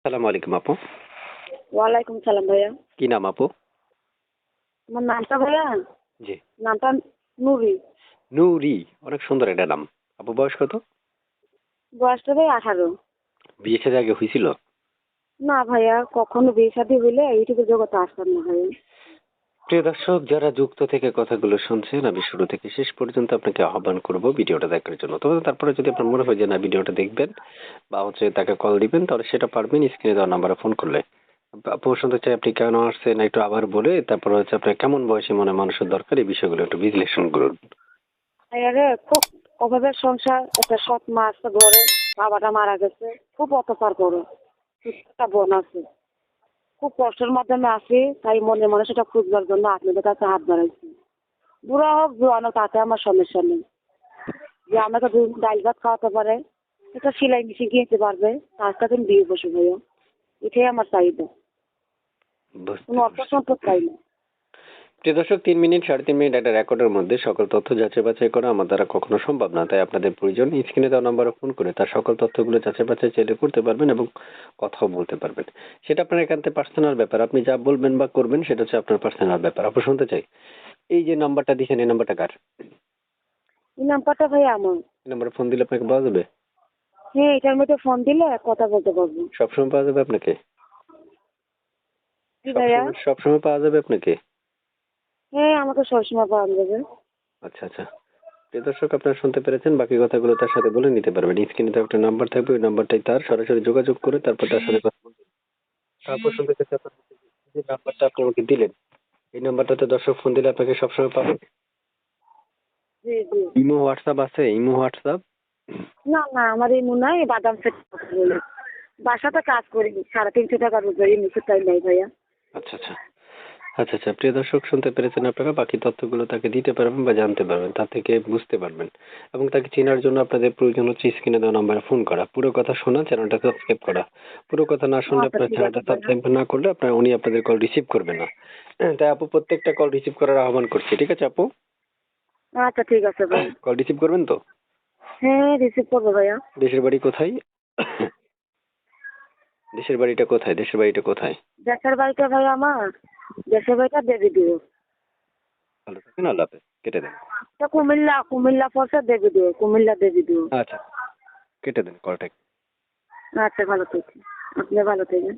সালামু আলাইকুম আপু। ওয়ালাইকুম সালাম ভাইয়া। কি নাম আপু? আমার নামটা ভাইয়া, জি। নামটা নুরি। নূরি, অনেক সুন্দর একটা নাম। আপু বয়স কত? বয়সটা ভাই 18। বিয়ে শাদী আগে হইছিল? না ভাইয়া, কখনো বিয়ে শাদী হইলে ইউটিউবের জগতে আসতাম না ভাইয়া। প্রিয় দর্শক, যারা যুক্ত থেকে কথাগুলো শুনছেন, আমি শুরু থেকে শেষ পর্যন্ত আপনাকে আহ্বান করব ভিডিওটা দেখার জন্য। তবে তারপরে যদি আপনার মনে হয় যে না ভিডিওটা দেখবেন বা তাকে কল দিবেন, তাহলে সেটা পারবেন স্ক্রিনে দেওয়া নাম্বারে ফোন করলে। আপু শুনতে চাই আপনি কেন আসছেন একটু আবার বলে, তারপর আপনার কেমন বয়সী মনে মানুষের দরকার এই বিষয়গুলো একটু বিশ্লেষণ করুন। ভাইয়া রে, খুব অভাবের সংসার, একটা সৎ মা আছে ঘরে, বাবাটা মারা গেছে, খুব অত্যাচার করে। একটা বোন আছে, খুব কষ্টের মাধ্যমে আছি, তাই মনে মনে সেটা খুঁজবার জন্য আপনাদের কাছে হাত বাড়াইছি। বুড়া হোক জোয়ান হোক, তাতে আমার সমস্যা নেই। যে আমাকে দুদিন ডাল ভাত খাওয়াতে পারে, একটা সেলাই মেশিন কিনতে পারবে, তার সাথে আমি বিয়ে বসে ভাইয়া। এটাই আমার চাহিদা, বুঝতে কোনো অর্থ পারছি। সম্পদ চাই না। প্রিয় দর্শক, 3 মিনিট 3.5 মিনিট একটা রেকর্ডের মধ্যে সকল তথ্য যাচাই বাছাই করা আমার দ্বারা কখনো সম্ভব না। তাই আপনাদের প্রয়োজন স্ক্রিনে দেওয়া নাম্বারে ফোন করে তার সকল তথ্যগুলো যাচাই বাছাই চাইলে করতে পারবেন এবং কথাও বলতে পারবেন। সেটা আপনার একান্তে পার্সোনাল ব্যাপার। আপনি যা বলবেন বা করবেন সেটা হচ্ছে আপনার পার্সোনাল ব্যাপার। আপনি শুনতে চাই, এই যে নাম্বারটা দিয়েছেন এই নাম্বারটা কার? এই নাম্বারটা ভাই আমার। এই নাম্বারে ফোন দিলে আপনাকে পাওয়া যাবে? হ্যাঁ, এটার মধ্যে ফোন দিলে কথা বলতে পারবো। সবসময় পাওয়া যাবে আপনাকে? জি ভাইয়া। সবসময় পাওয়া যাবে আপনাকে? হ্যাঁ, আমাকে সবসময় পাওয়া যাবে। আচ্ছা আচ্ছা। প্রিয় দর্শক, আপনারা শুনতে পেরেছেন, বাকি কথাগুলো তার সাথে বলে নিতে পারবেন। স্ক্রিনে তো একটা নাম্বার থাকবে, ওই নাম্বারটাই তার, সরাসরি যোগাযোগ করে তারপর তার সাথে কথা বলবেন। তারপর শুনতে চাচ্ছি আপনার যে নাম্বারটা আপনি আমাকে দিলেন, এই নাম্বারটাতে দর্শক ফোন দিলে আপনাকে সবসময় পাবে? জি জি। ইমো হোয়াটসঅ্যাপ আছে? Imo WhatsApp? না না, আমার এই মনে হয় বাদাম সেট বলে বাসাতে কাজ করি, 350 টাকা রোজগারি, নিচে তাই নাই ভাইয়া। আচ্ছা আচ্ছা। আচ্ছা আচ্ছা, প্রিয় দর্শক শুনতে পেরেছেন আপনারা, বাকি তথ্যগুলো তাকে দিতে পারবেন বা জানতে পারবেন, তা থেকে বুঝতে পারবেন এবং তাকে চেনার জন্য আপনাদের প্রয়োজন হচ্ছে স্ক্রিনে দেওয়া নাম্বারে ফোন করা, পুরো কথা শোনা, চ্যানেলটা সাবস্ক্রাইব করা। পুরো কথা না শুনলে আচ্ছা আপনার ঠিক আছে চ্যানেলটা ভাইয়া। সাবস্ক্রাইব না করলে উনি আপনাদের কল রিসিভ করবে না। তাই আপু প্রত্যেকটা কল রিসিভ করার আহ্বান করছি, ঠিক আছে আপু? আচ্ছা ঠিক আছে ভাই। কল রিসিভ করবেন তো? হ্যাঁ, রিসিভ করবো ভাইয়া। দেশের বাড়ি কোথায়? দেশের বাড়িটা কোথায়? দেশের বাড়িটা কোথায়? দেশের বাড়িটা ভাই আমার, দেশের বাড়িটা দেবী দিও। ভালো থাকেন, আল্লাহ হাফেজ। কেটে দেন। কুমিল্লা, কুমিল্লা পড়ছে দেবী দিও, কুমিল্লা দেবী দিও। আচ্ছা, কেটে দেন কলটা। আচ্ছা, ভালো থাকেন। আপনি ভালো থাকেন।